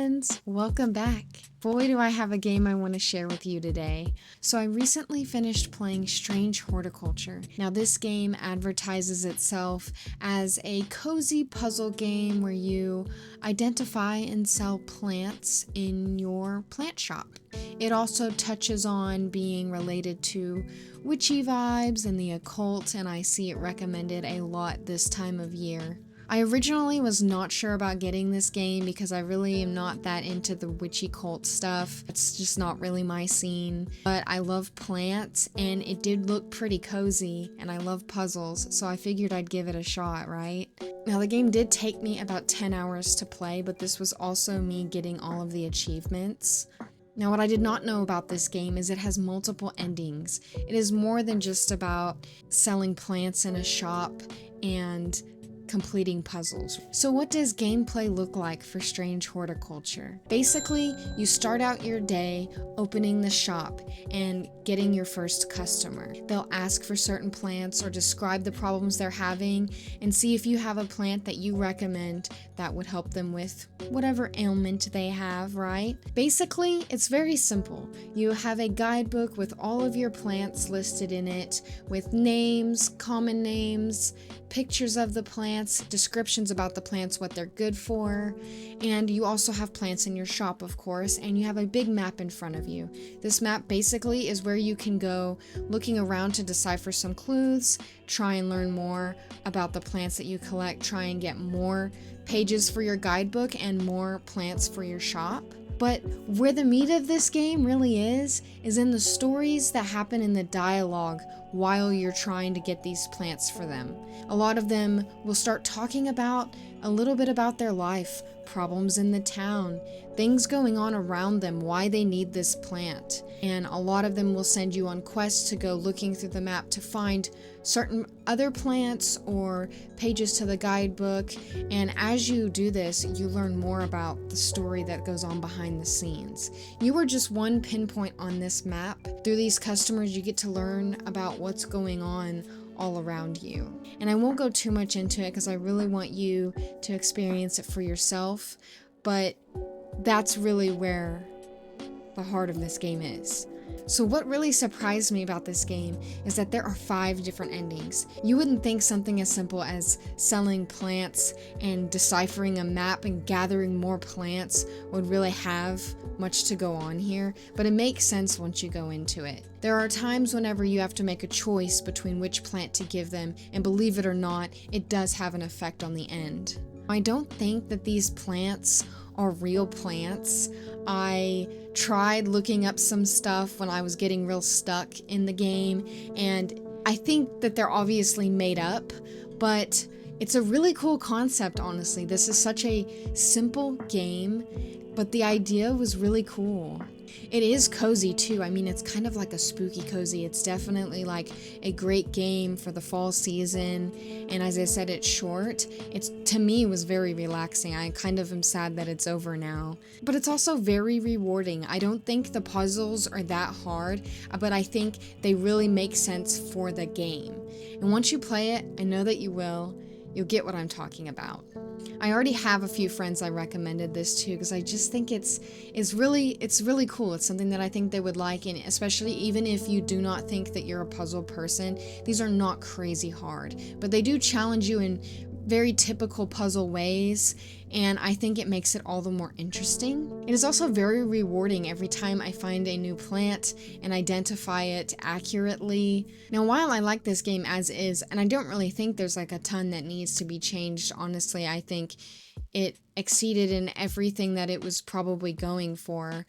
friends! Welcome back. Boy, do I have a game I want to share with you today. So I recently finished playing Strange Horticulture. Now this game advertises itself as a cozy puzzle game where you identify and sell plants in your plant shop. It also touches on being related to witchy vibes and the occult, and I see it recommended a lot this time of year. I originally was not sure about getting this game because I really am not that into the witchy cult stuff. It's just not really my scene. But I love plants and it did look pretty cozy and I love puzzles, so I figured I'd give it a shot, right? Now the game did take me about 10 hours to play, but this was also me getting all of the achievements. Now what I did not know about this game is it has multiple endings. It is more than just about selling plants in a shop and completing puzzles. So what does gameplay look like for Strange Horticulture? Basically, you start out your day opening the shop and getting your first customer. They'll ask for certain plants or describe the problems they're having and see if you have a plant that you recommend that would help them with whatever ailment they have, right? Basically, it's very simple. You have a guidebook with all of your plants listed in it with names, common names, pictures of the plants, descriptions about the plants, what they're good for, and you also have plants in your shop, of course, and you have a big map in front of you. This map basically is where you can go looking around to decipher some clues, try and learn more about the plants that you collect, try and get more pages for your guidebook and more plants for your shop. But where the meat of this game really is in the stories that happen in the dialogue while you're trying to get these plants for them. A lot of them will start talking about a little bit about their life, problems in the town, things going on around them, why they need this plant. And a lot of them will send you on quests to go looking through the map to find certain other plants or pages to the guidebook. And as you do this, you learn more about the story that goes on behind the scenes. You are just one pinpoint on this map. Through these customers, you get to learn about what's going on all around you. And I won't go too much into it because I really want you to experience it for yourself, but that's really where the heart of this game is. So what really surprised me about this game is that there are 5 different endings. You wouldn't think something as simple as selling plants and deciphering a map and gathering more plants would really have much to go on here, but it makes sense once you go into it. There are times whenever you have to make a choice between which plant to give them, and believe it or not, it does have an effect on the end. I don't think that these plants are real plants. I tried looking up some stuff when I was getting real stuck in the game, and I think that they're obviously made up, but it's a really cool concept, honestly. This is such a simple game, but the idea was really cool. It is cozy too. I mean, it's kind of like a spooky cozy. It's definitely like a great game for the fall season. And as I said, it's short. To me, was very relaxing. I kind of am sad that it's over now. But it's also very rewarding. I don't think the puzzles are that hard, but I think they really make sense for the game. And once you play it, I know that you will, you'll get what I'm talking about. I already have a few friends I recommended this to because I just think it's really cool. It's something that I think they would like, and especially even if you do not think that you're a puzzle person, these are not crazy hard, but they do challenge you in very typical puzzle ways, and I think it makes it all the more interesting. It is also very rewarding every time I find a new plant and identify it accurately. Now, while I like this game as is, and I don't really think there's like a ton that needs to be changed, honestly, I think it exceeded in everything that it was probably going for.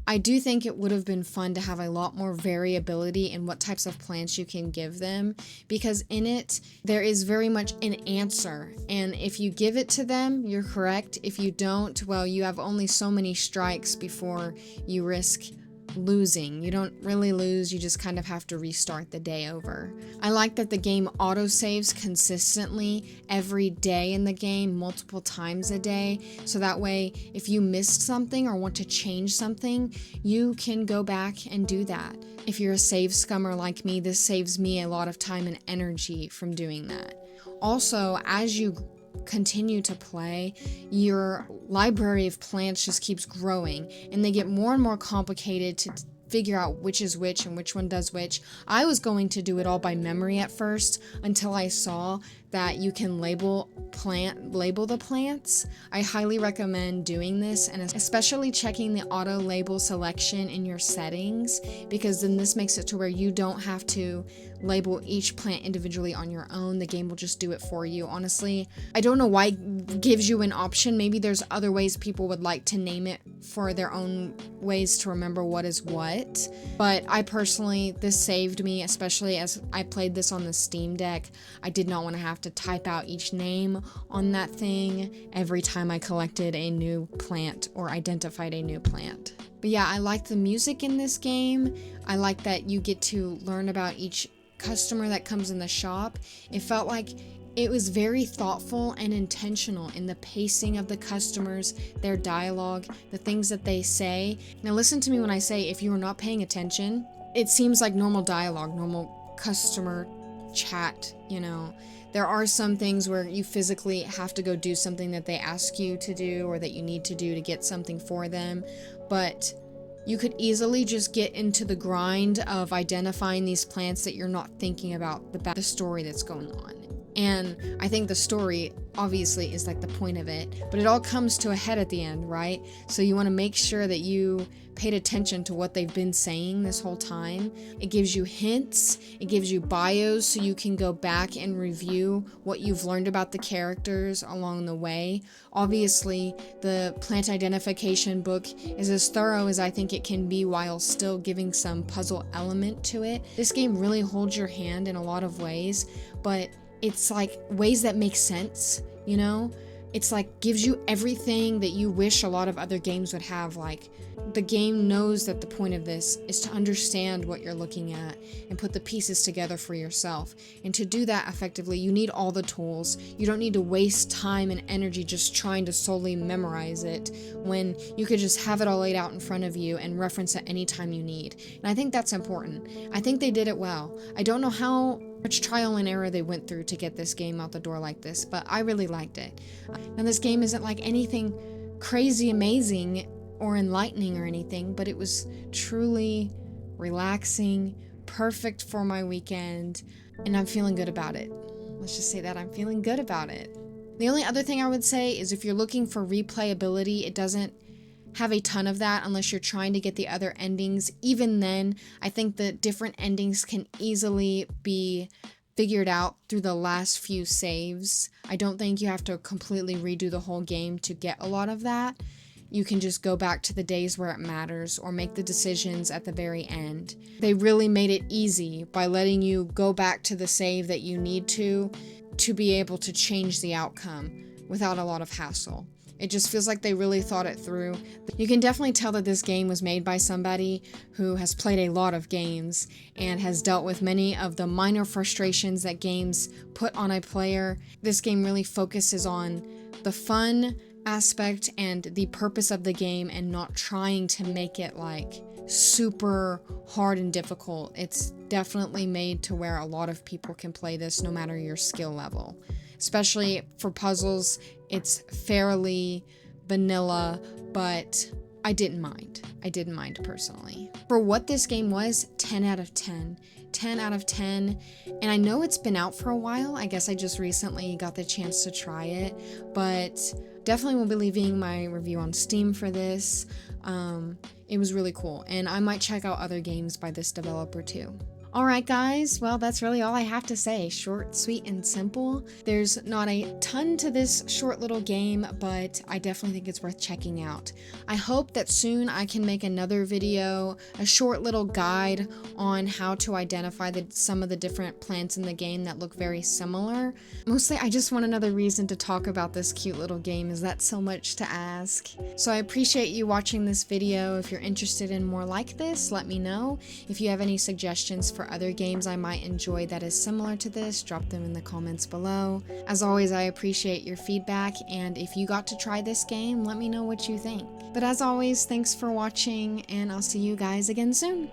I do think it would have been fun to have a lot more variability in what types of plants you can give them, because in it, there is very much an answer, and if you give it to them, you're correct. If you don't, well, you have only so many strikes before you risk losing. You don't really lose, you just kind of have to restart the day over. I like that the game autosaves consistently every day in the game, multiple times a day, so that way if you missed something or want to change something, you can go back and do that. If you're a save scummer like me, this saves me a lot of time and energy from doing that. Also, as you continue to play, your library of plants just keeps growing, and they get more and more complicated to figure out which is which and which one does which. I was going to do it all by memory at first until I saw that you can label the plants. I highly recommend doing this, and especially checking the auto label selection in your settings, because then this makes it to where you don't have to label each plant individually on your own. The game will just do it for you. Honestly, I don't know why it gives you an option. Maybe there's other ways people would like to name it for their own ways to remember what is what. But I personally, this saved me, especially as I played this on the Steam Deck. I did not want to have to type out each name on that thing every time I collected a new plant or identified a new plant. But yeah, I like the music in this game. I like that you get to learn about each customer that comes in the shop. It felt like it was very thoughtful and intentional in the pacing of the customers, their dialogue, the things that they say. Now listen to me when I say, if you are not paying attention, it seems like normal dialogue, normal customer chat, you know. There are some things where you physically have to go do something that they ask you to do or that you need to do to get something for them, but you could easily just get into the grind of identifying these plants that you're not thinking about the story that's going on. And I think the story obviously is like the point of it, but it all comes to a head at the end, right? So you want to make sure that you paid attention to what they've been saying this whole time. It gives you hints, it gives you bios so you can go back and review what you've learned about the characters along the way. Obviously, the plant identification book is as thorough as I think it can be while still giving some puzzle element to it. This game really holds your hand in a lot of ways, but it's like ways that make sense, you know? It's like gives you everything that you wish a lot of other games would have. Like, the game knows that the point of this is to understand what you're looking at and put the pieces together for yourself. And to do that effectively, you need all the tools. You don't need to waste time and energy just trying to solely memorize it when you could just have it all laid out in front of you and reference it anytime you need. And I think that's important. I think they did it well. I don't know how much trial and error they went through to get this game out the door like this, but I really liked it. Now, this game isn't like anything crazy amazing or enlightening or anything, but it was truly relaxing, perfect for my weekend, and I'm feeling good about it. Let's just say that I'm feeling good about it. The only other thing I would say is if you're looking for replayability, it doesn't have a ton of that unless you're trying to get the other endings. Even then, I think the different endings can easily be figured out through the last few saves. I don't think you have to completely redo the whole game to get a lot of that. You can just go back to the days where it matters or make the decisions at the very end. They really made it easy by letting you go back to the save that you need to be able to change the outcome without a lot of hassle. It just feels like they really thought it through. You can definitely tell that this game was made by somebody who has played a lot of games and has dealt with many of the minor frustrations that games put on a player. This game really focuses on the fun aspect and the purpose of the game and not trying to make it like super hard and difficult. It's definitely made to where a lot of people can play this no matter your skill level. Especially for puzzles, it's fairly vanilla, but I didn't mind. I didn't mind personally. For what this game was, 10 out of 10. 10 out of 10. And I know it's been out for a while. I guess I just recently got the chance to try it, but definitely will be leaving my review on Steam for this. It was really cool, and I might check out other games by this developer too. Alright guys, well that's really all I have to say. Short, sweet, and simple. There's not a ton to this short little game, but I definitely think it's worth checking out. I hope that soon I can make another video, a short little guide on how to identify some of the different plants in the game that look very similar. Mostly I just want another reason to talk about this cute little game. Is that so much to ask? So I appreciate you watching this video. If you're interested in more like this, let me know. If you have any suggestions for other games I might enjoy that is similar to this, drop them in the comments below. As always, I appreciate your feedback, and if you got to try this game, let me know what you think. But as always, thanks for watching, and I'll see you guys again soon.